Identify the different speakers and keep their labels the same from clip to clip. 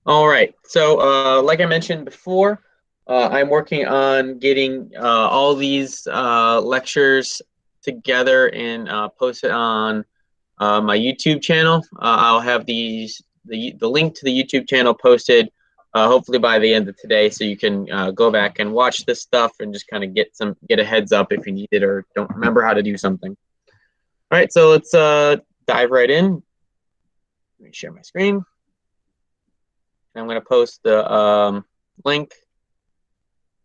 Speaker 1: All right. So, like I mentioned before, I'm working on getting all these lectures together and posted on my YouTube channel. I'll have the link to the YouTube channel posted hopefully by the end of today, so you can go back and watch this stuff and just kind of get a heads up if you need it or don't remember how to do something. All right. So let's dive right in. Let me share my screen. I'm going to post the link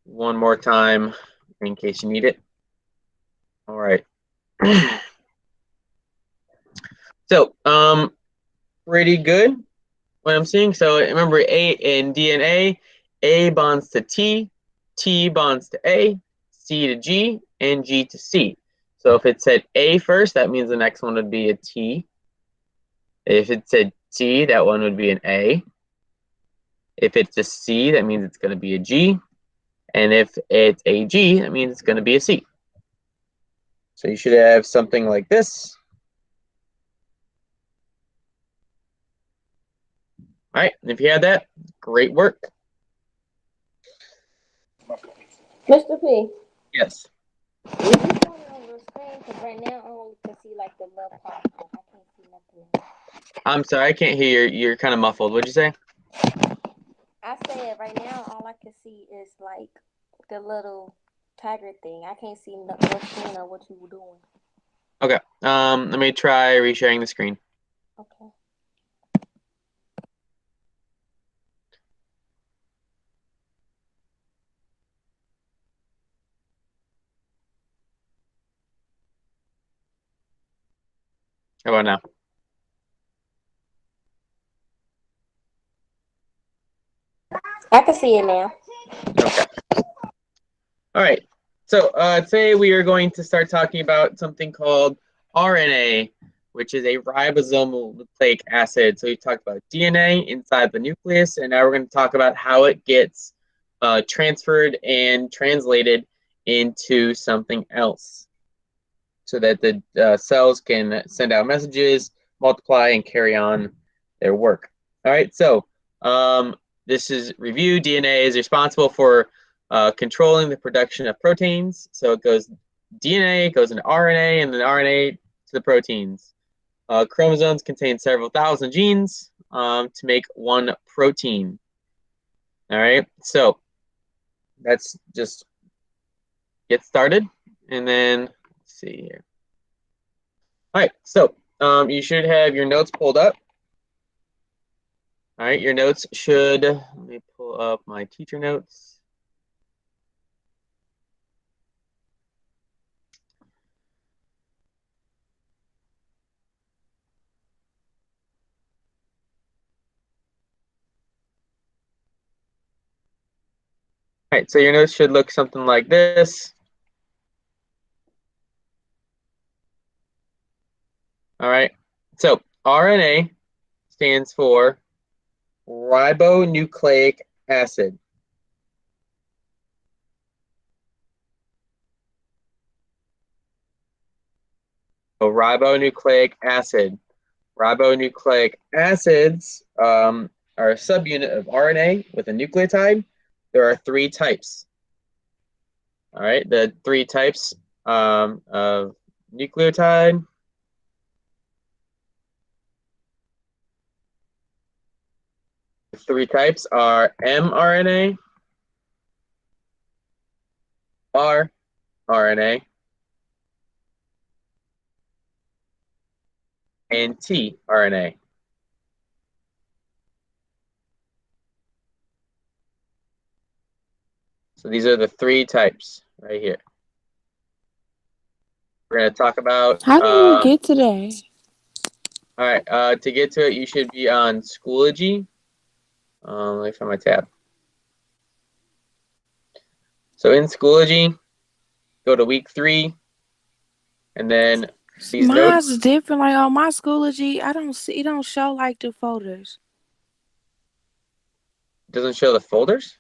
Speaker 1: one more time in case you need it. All right. So, pretty good what I'm seeing. So remember, A in DNA, A bonds to T bonds to A, C to G, and G to C. So if it said A first, that means the next one would be a T. If it said T, that one would be an A. If it's a C, that means it's going to be a G. And if it's a G, that means it's going to be a C. So you should have something like this. All right, and if you had that, great work.
Speaker 2: Mr. P,
Speaker 1: Yes.
Speaker 2: will you show me on the screen? Because right now I only can see like the little part. I can't see nothing else.
Speaker 1: I'm sorry, I can't hear you. You're kind of muffled. What'd you say?
Speaker 2: I said right now all I can see is like the little tiger thing. I can't see no screen or what you were doing.
Speaker 1: Okay. Let me try resharing the screen.
Speaker 2: Okay.
Speaker 1: How about now?
Speaker 2: I can see it now.
Speaker 1: Okay. All right. So today we are going to start talking about something called RNA, which is a ribosomal nucleic acid. So we talked about DNA inside the nucleus, and now we're going to talk about how it gets transferred and translated into something else, so that the cells can send out messages, multiply, and carry on their work. All right. So this is review. DNA is responsible for controlling the production of proteins. So it goes DNA, goes into RNA, and then RNA to the proteins. Chromosomes contain several thousand genes to make one protein. All right, so let's just get started, and then let's see here. All right, so you should have your notes pulled up. All right, your notes should, let me pull up my teacher notes. All right, so your notes should look something like this. All right, so RNA stands for ribonucleic acid. So ribonucleic acid. Ribonucleic acids are a subunit of RNA with a nucleotide. There are three types. All right, the three types of nucleotide. The three types are mRNA, rRNA, and tRNA. So these are the three types right here. We're going to talk about.
Speaker 3: How do you get today?
Speaker 1: All right. To get to it, you should be on Schoology. Let me find my tab. So in Schoology, go to week 3, and then these
Speaker 3: Mine's
Speaker 1: notes.
Speaker 3: different. Like on my Schoology, I don't see. It don't show like the folders.
Speaker 1: Doesn't show the folders.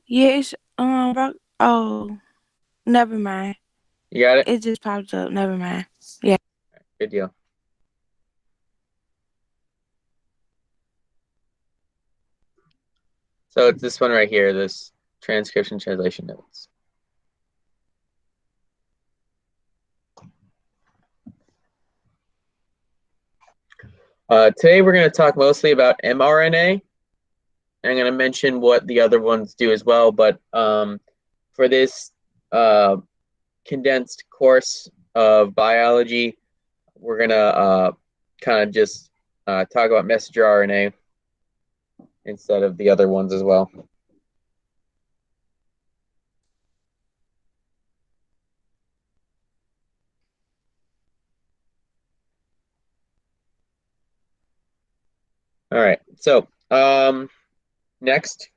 Speaker 3: Yeah, it's oh, never mind.
Speaker 1: You got it.
Speaker 3: It just popped up. Never mind. Yeah.
Speaker 1: Good deal. So it's this one right here, this transcription translation notes. Today we're going to talk mostly about mRNA. I'm going to mention what the other ones do as well, but for this condensed course of biology, we're going to kind of just talk about messenger RNA instead of the other ones as well. All right, so next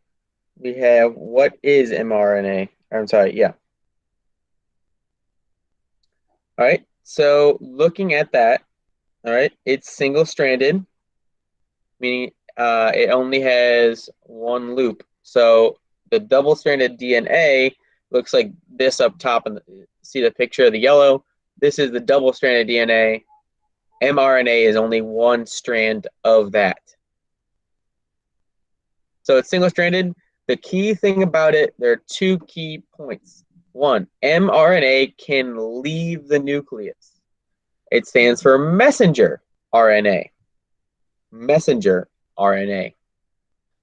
Speaker 1: we have what is mRNA? I'm sorry, yeah. All right, so looking at that, all right, it's single-stranded, meaning it only has one loop. So the double-stranded DNA looks like this up top, and see the picture of the yellow? This is the double-stranded DNA. mRNA is only one strand of that. So it's single-stranded. The key thing about it, there are two key points. One, mRNA can leave the nucleus. It stands for messenger RNA. Messenger RNA.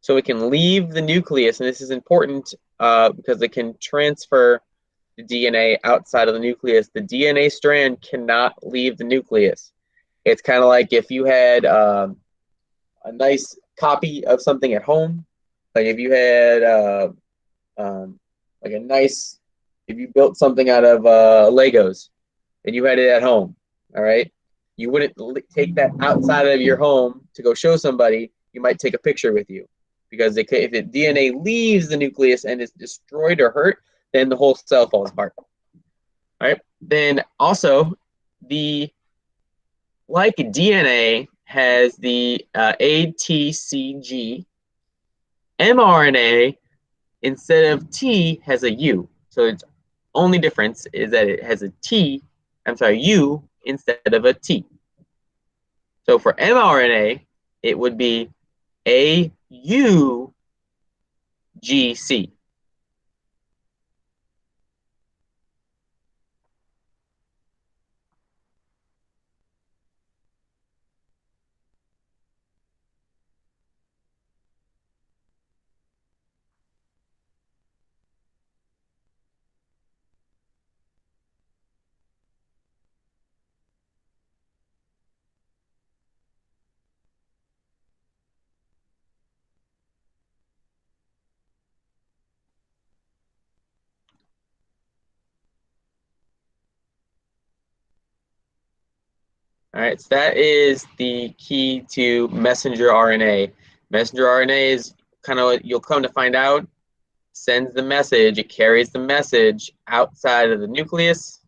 Speaker 1: So it can leave the nucleus, and this is important because it can transfer the DNA outside of the nucleus. The DNA strand cannot leave the nucleus. It's kind of like if you had a nice copy of something at home, like if you had like a nice, if you built something out of Legos and you had it at home, all right? You wouldn't take that outside of your home to go show somebody. You might take a picture with you because if the DNA leaves the nucleus and is destroyed or hurt, then the whole cell falls apart. All right. Then also, like DNA has the ATCG, mRNA instead of T has a U. So its only difference is that it has a U instead of a T. So for mRNA, it would be AUGC. All right, so that is the key to messenger RNA. Messenger RNA is kind of what you'll come to find out, sends the message, it carries the message outside of the nucleus.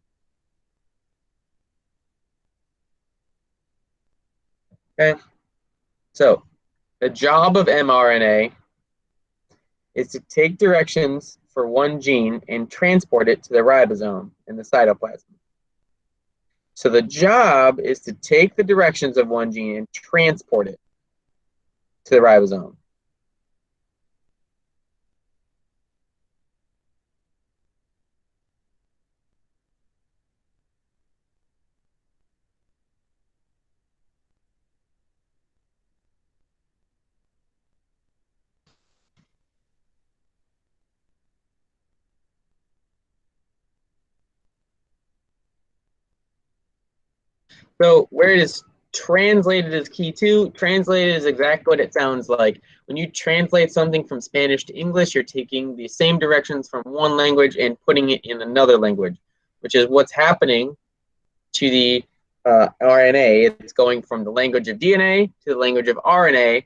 Speaker 1: Okay, so the job of mRNA is to take directions for one gene and transport it to the ribosome in the cytoplasm. So the job is to take the directions of one gene and transport it to the ribosome. So where it is translated is key too. Translated is exactly what it sounds like. When you translate something from Spanish to English, you're taking the same directions from one language and putting it in another language, which is what's happening to the RNA. It's going from the language of DNA to the language of RNA,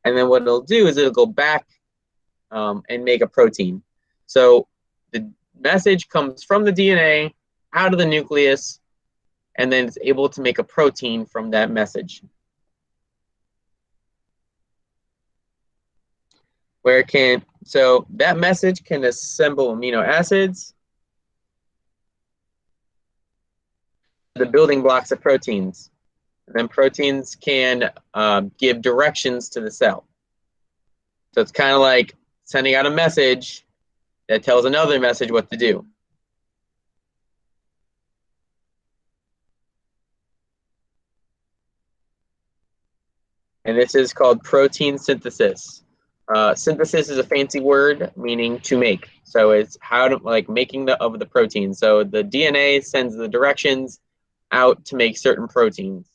Speaker 1: and then what it'll do is it'll go back and make a protein. So the message comes from the DNA out of the nucleus, and then it's able to make a protein from that message. Where it can, so that message can assemble amino acids, the building blocks of proteins. And then proteins can give directions to the cell. So it's kind of like sending out a message that tells another message what to do. And this is called protein synthesis. Synthesis is a fancy word meaning to make. So it's how to, like, making of the protein. So the DNA sends the directions out to make certain proteins.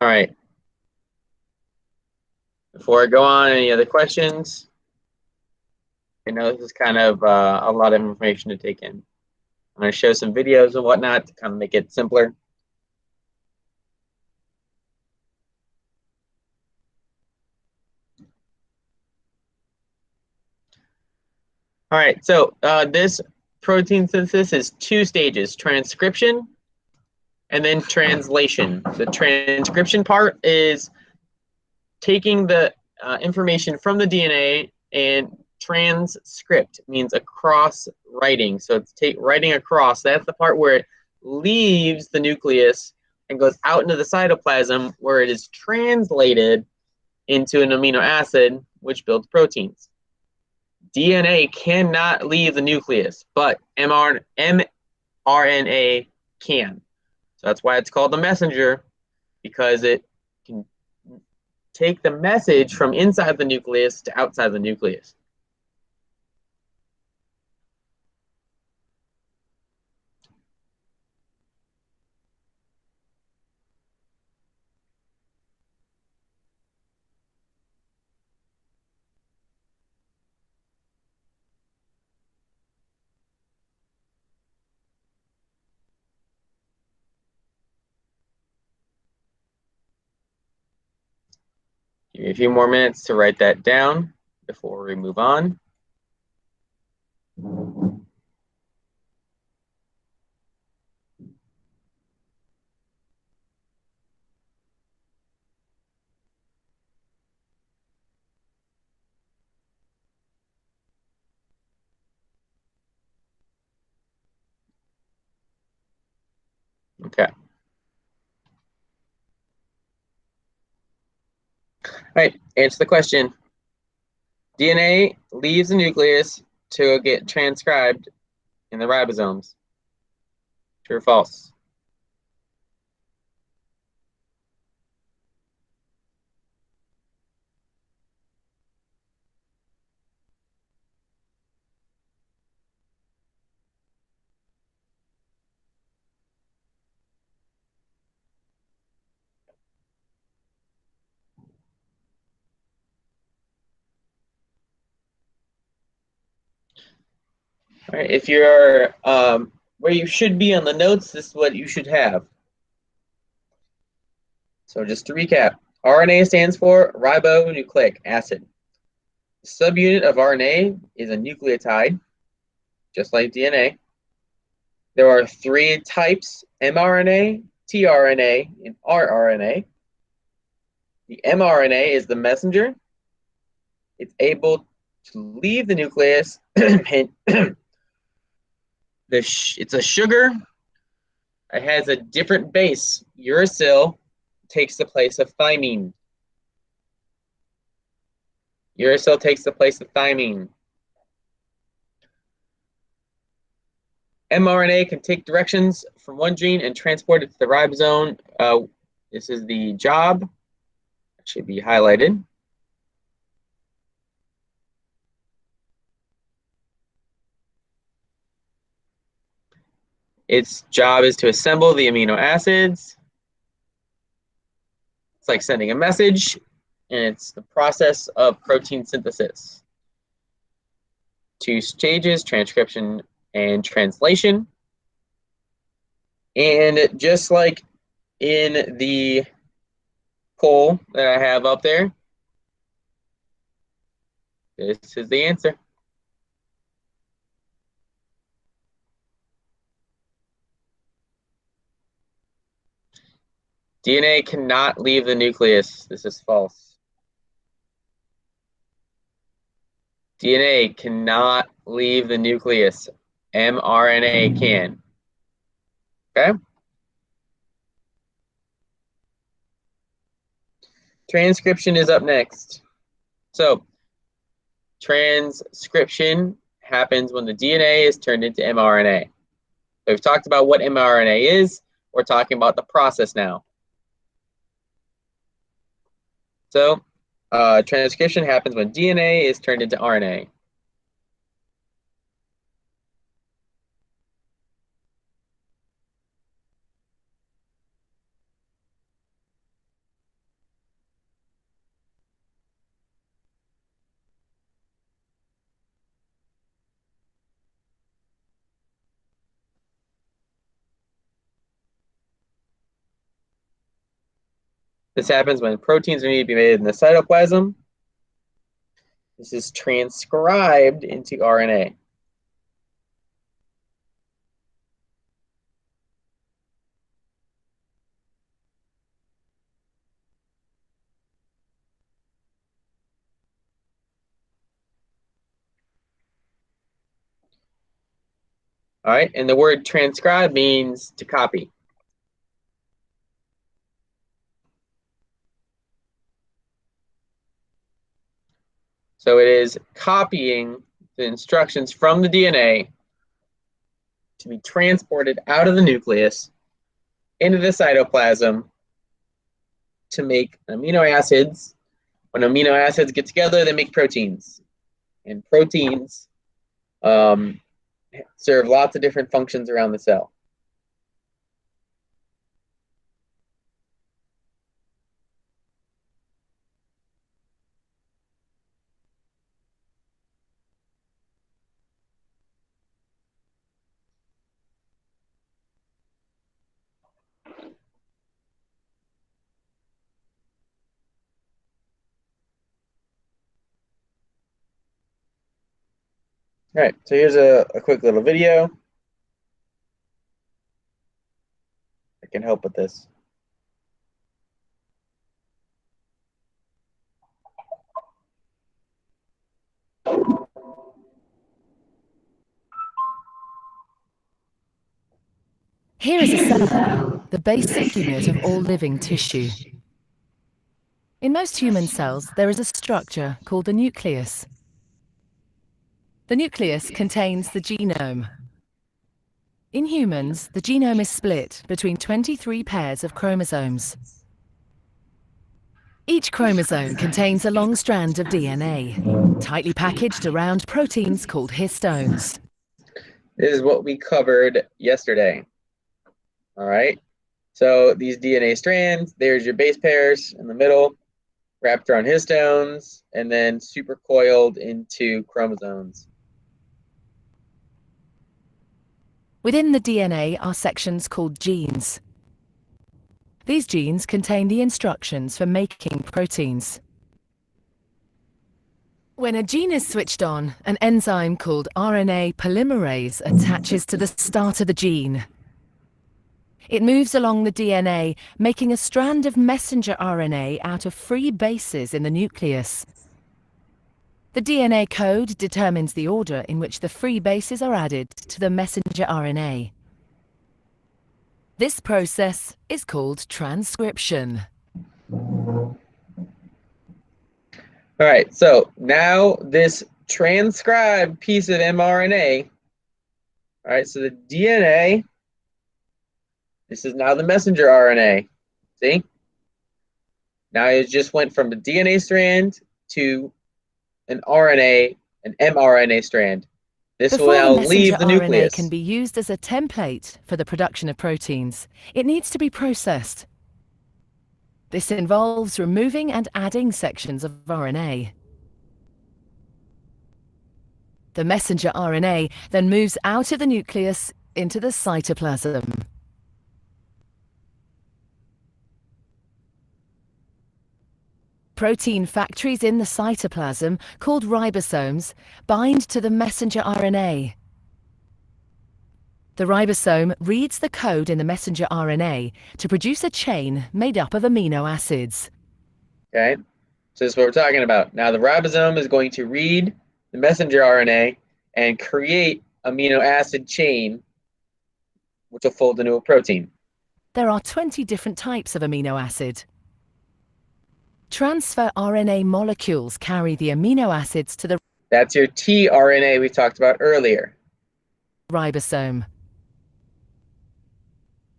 Speaker 1: All right. Before I go on, any other questions? I know this is kind of a lot of information to take in. I'm going to show some videos and whatnot to kind of make it simpler. All right, so this protein synthesis is 2 stages: transcription and then translation. The transcription part is taking the information from the DNA, and transcript means across writing. So it's writing across. That's the part where it leaves the nucleus and goes out into the cytoplasm, where it is translated into an amino acid, which builds proteins. DNA cannot leave the nucleus, but mRNA can. So that's why it's called the messenger, because it can take the message from inside the nucleus to outside the nucleus. Give me a few more minutes to write that down before we move on. Okay. All right, answer the question. DNA leaves the nucleus to get transcribed in the ribosomes. True or false? All right, if you're where you should be on the notes, this is what you should have. So just to recap, RNA stands for ribonucleic acid. The subunit of RNA is a nucleotide, just like DNA. There are 3 types: mRNA, tRNA, and rRNA. The mRNA is the messenger. It's able to leave the nucleus. It's a sugar. It has a different base. Uracil takes the place of thymine. Uracil takes the place of thymine. mRNA can take directions from one gene and transport it to the ribosome. This is the job. It should be highlighted. Its job is to assemble the amino acids. It's like sending a message, and it's the process of protein synthesis. two stages, transcription and translation. And just like in the poll that I have up there, this is the answer. DNA cannot leave the nucleus. This is false. DNA cannot leave the nucleus. mRNA can. Okay? Transcription is up next. So, transcription happens when the DNA is turned into mRNA. So we've talked about what mRNA is. We're talking about the process now. So, transcription happens when DNA is turned into RNA. This happens when proteins need to be made in the cytoplasm. This is transcribed into RNA. All right, and the word transcribe means to copy. So it is copying the instructions from the DNA to be transported out of the nucleus into the cytoplasm to make amino acids. When amino acids get together, they make proteins. And proteins serve lots of different functions around the cell. All right, so here's a quick little video. I can help with this.
Speaker 4: Here is a cell, the basic unit of all living tissue. In most human cells, there is a structure called the nucleus. The nucleus contains the genome. In humans, the genome is split between 23 pairs of chromosomes. Each chromosome contains a long strand of DNA, tightly packaged around proteins called histones.
Speaker 1: This is what we covered yesterday. All right, so these DNA strands, there's your base pairs in the middle, wrapped around histones, and then supercoiled into chromosomes.
Speaker 4: Within the DNA are sections called genes. These genes contain the instructions for making proteins. When a gene is switched on, an enzyme called RNA polymerase attaches to the start of the gene. It moves along the DNA, making a strand of messenger RNA out of free bases in the nucleus. The DNA code determines the order in which the free bases are added to the messenger RNA. This process is called transcription.
Speaker 1: All right, so now this transcribed piece of mRNA, all right, so the DNA, this is now the messenger RNA, see? Now it just went from the DNA strand to an RNA, an mRNA strand. This will now leave the nucleus.
Speaker 4: RNA can be used as a template for the production of proteins. It needs to be processed. This involves removing and adding sections of RNA. The messenger RNA then moves out of the nucleus into the cytoplasm. Protein factories in the cytoplasm, called ribosomes, bind to the messenger RNA. The ribosome reads the code in the messenger RNA to produce a chain made up of amino acids.
Speaker 1: Okay, so this is what we're talking about. Now the ribosome is going to read the messenger RNA and create amino acid chain, which will fold into a protein.
Speaker 4: There are 20 different types of amino acid. Transfer RNA molecules carry the amino acids to the
Speaker 1: That's your tRNA we talked about earlier.
Speaker 4: ribosome.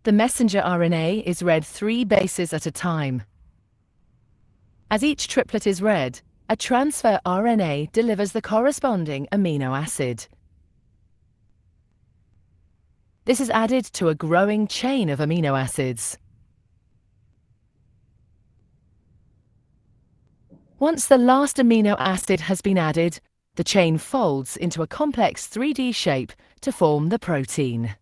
Speaker 4: The messenger RNA is read 3 bases at a time. As each triplet is read, a transfer RNA delivers the corresponding amino acid. This is added to a growing chain of amino acids. Once the last amino acid has been added, the chain folds into a complex 3D shape to form the protein.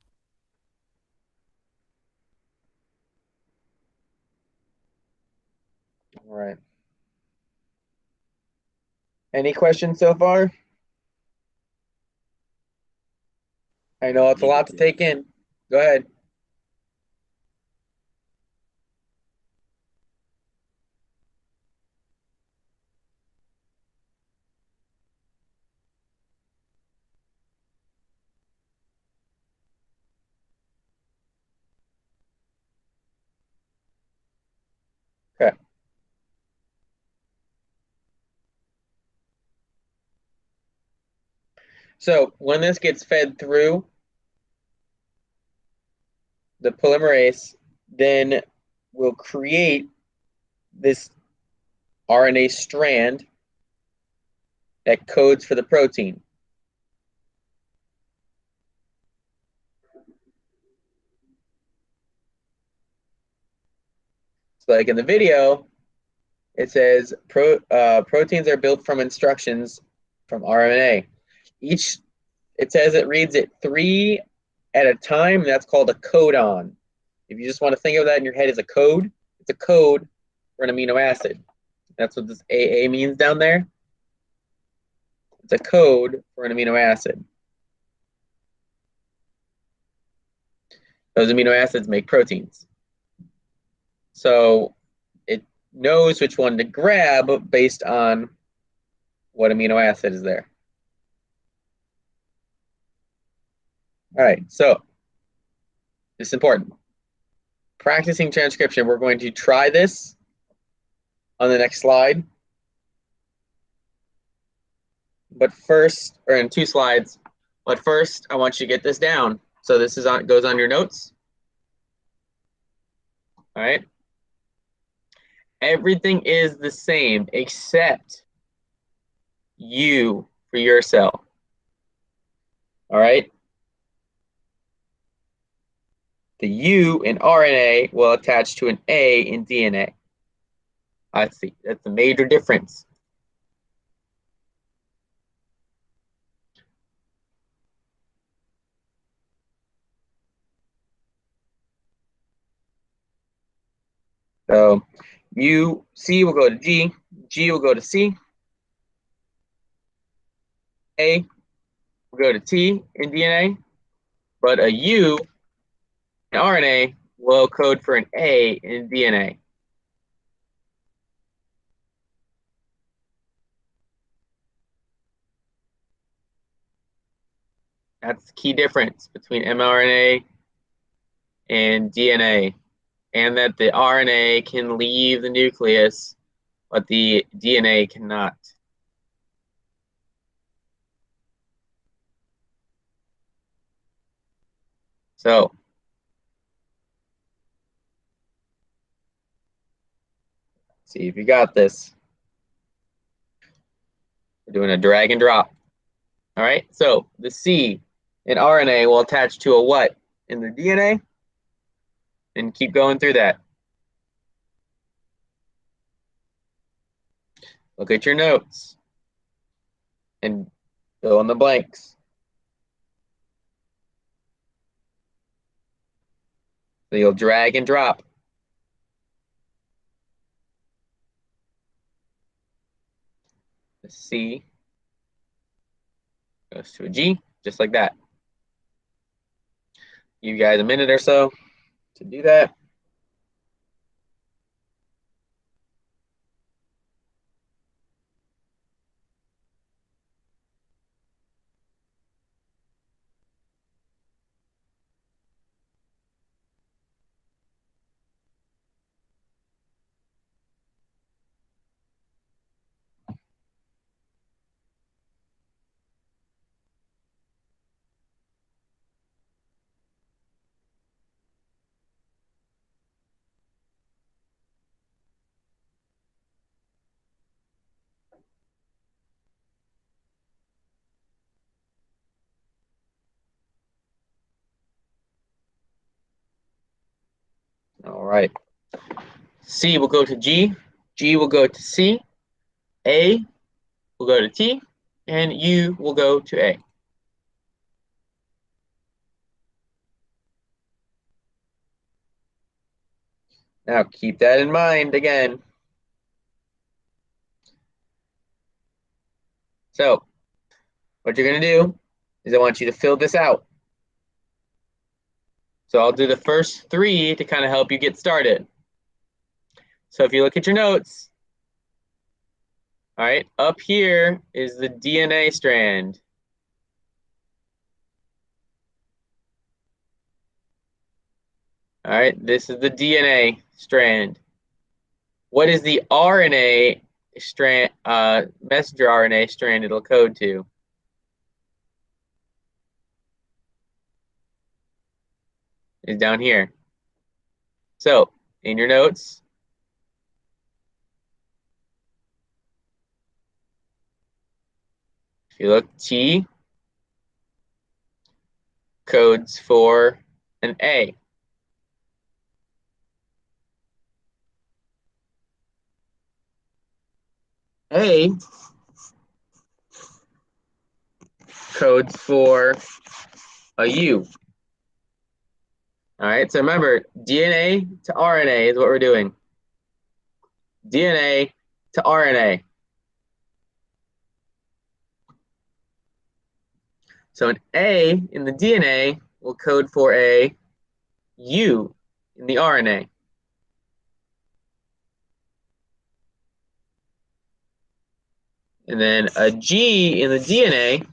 Speaker 1: All right. Any questions so far? I know it's a lot to take in. Go ahead. Okay. So when this gets fed through the polymerase, then we'll create this RNA strand that codes for the protein. So like in the video, it says proteins are built from instructions from RNA. It says it reads it 3 at a time. That's called a codon. If you just want to think of that in your head as a code, it's a code for an amino acid. That's what this AA means down there. It's a code for an amino acid. Those amino acids make proteins. So it knows which one to grab based on what amino acid is there. All right, so this is important. Practicing transcription, we're going to try this on the next slide. But first, or in 2 slides, but first I want you to get this down. So this is goes on your notes. All right. Everything is the same except U for your cell. All right. The U in RNA will attach to an A in DNA. I see. That's a major difference. So C will go to G, G will go to C, A will go to T in DNA, but a U in RNA will code for an A in DNA. That's the key difference between mRNA and DNA, and that the RNA can leave the nucleus, but the DNA cannot. So, see if you got this. We're doing a drag and drop. All right, so the C in RNA will attach to a what in the DNA? And keep going through that. Look at your notes and Fill in the blanks. So you'll drag and drop. The C goes to a G, just like that. Give you guys a minute or so to do that. All right. C will go to G, G will go to C, A will go to T, and U will go to A. Now keep that in mind again. So what you're going to do is I want you to fill this out. So I'll do the first three to kind of help you get started. So if you look at your notes, all right, up here is the DNA strand. All right, this is the DNA strand. What is the RNA strand, messenger RNA strand it'll code to? Is down here. So in your notes, if you look, T codes for an A. A codes for a U. All right, so remember, DNA to RNA is what we're doing. DNA to RNA. So an A in the DNA will code for a U in the RNA. And then a G in the DNA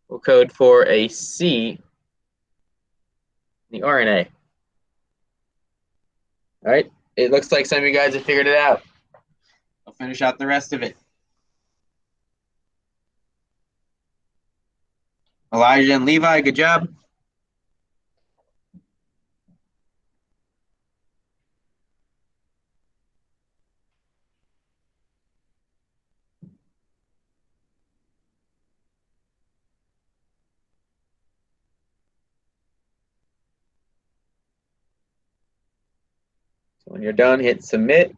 Speaker 1: will code for a C in the RNA. All right, it looks like some of you guys have figured it out. I'll finish out the rest of it. Elijah and Levi, good job. So when you're done, hit submit.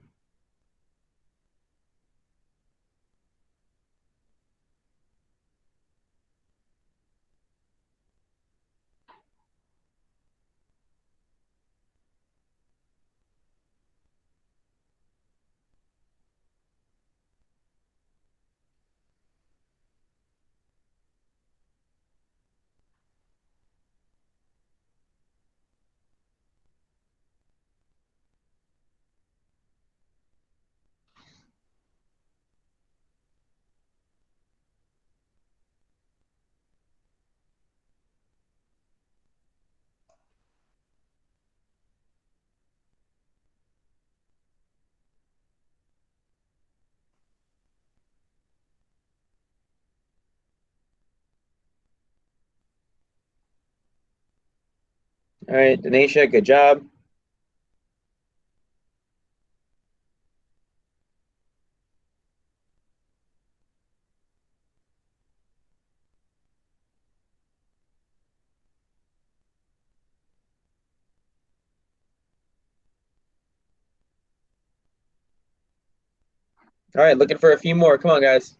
Speaker 1: All right, Denisha, good job. All right, looking for a few more. Come on, guys.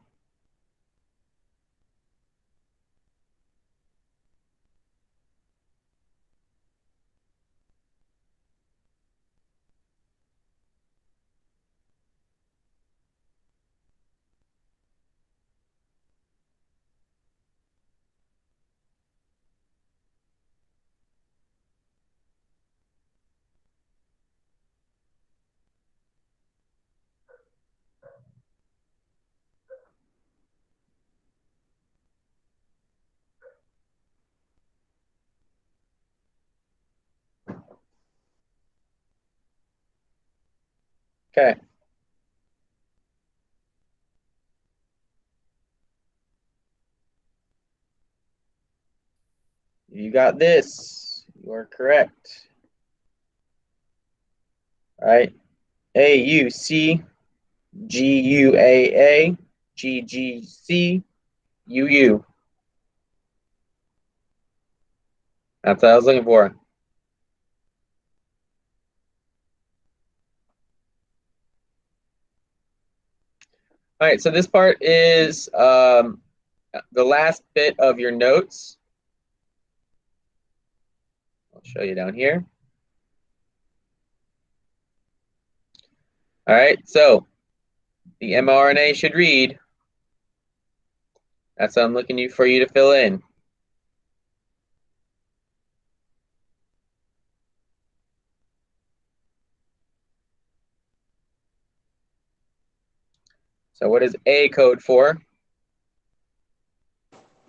Speaker 1: Okay. You got this. You are correct. All right. AUC, GUAA, GGC, UU. That's what I was looking for. All right, so this part is the last bit of your notes. I'll show you down here. All right, so the mRNA should read. That's what I'm looking for you to fill in. So what is A code for?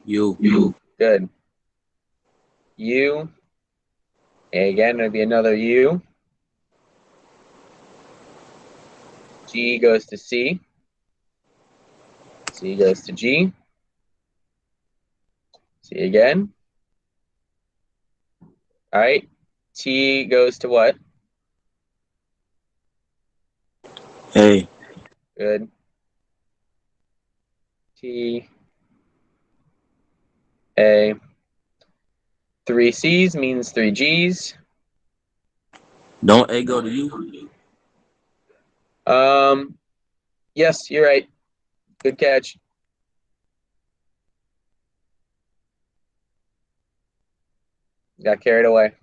Speaker 5: U.
Speaker 1: Good. U. A again, it'll be another U. G goes to C. C goes to G. C again. All right. T goes to what?
Speaker 5: A.
Speaker 1: Good. T. A. 3 C's means 3 G's.
Speaker 5: Don't A go to U?
Speaker 1: Yes, you're right. Good catch. Got carried away.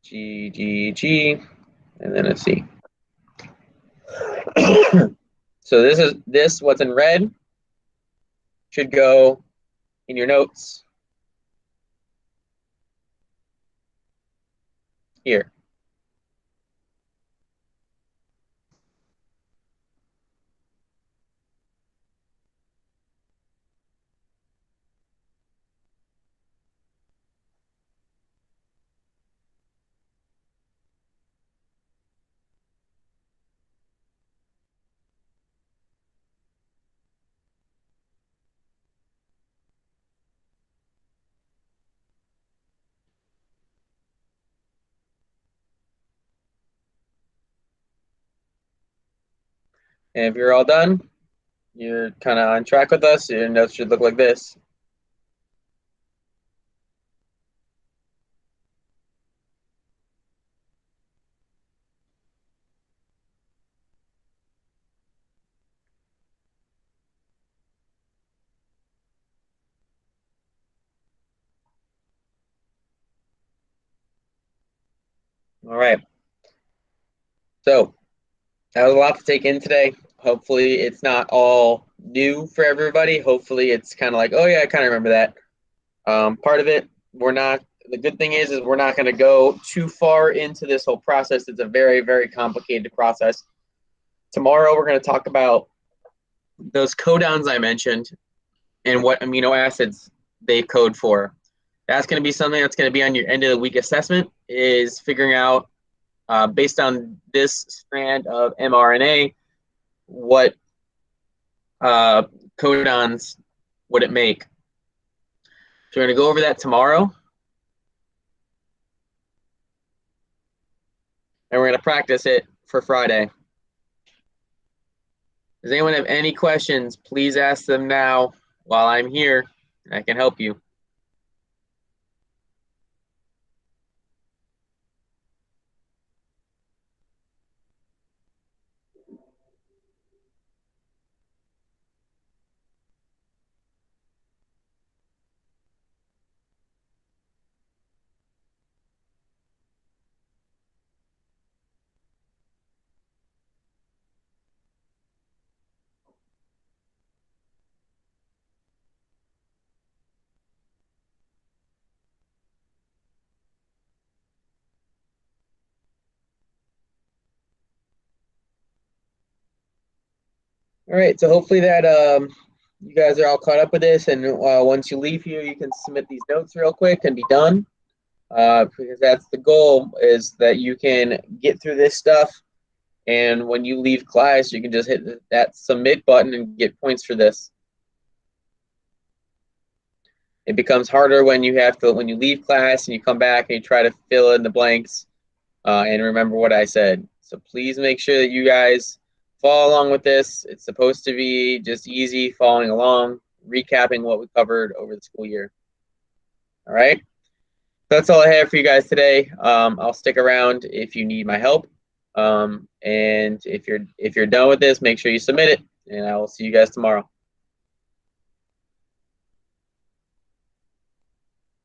Speaker 1: G, G, G, and then a C. So this what's in red should go in your notes here. And if you're all done, you're kind of on track with us. Your notes should look like this. All right. So that was a lot to take in today. Hopefully it's not all new for everybody. Hopefully it's kind of like, oh yeah, I kind of remember that. Part of it, the good thing is we're not going to go too far into this whole process. It's a very, very complicated process. Tomorrow we're going to talk about those codons I mentioned and what amino acids they code for. That's going to be something that's going to be on your end of the week assessment, is figuring out, based on this strand of mRNA, what codons would it make. So we're going to go over that tomorrow. And we're going to practice it for Friday. Does anyone have any questions? Please ask them now while I'm here. I can help you. All right, so hopefully that you guys are all caught up with this, and once you leave here, you can submit these notes real quick and be done. Because that's the goal, is that you can get through this stuff, and when you leave class, you can just hit that submit button and get points for this. It becomes harder when you leave class and you come back and you try to fill in the blanks and remember what I said. So please make sure that you guys follow along with this. It's supposed to be just easy following along, recapping what we covered over the school year. All right. That's all I have for you guys today. I'll stick around if you need my help. And if you're done with this, make sure you submit it, and I will see you guys tomorrow.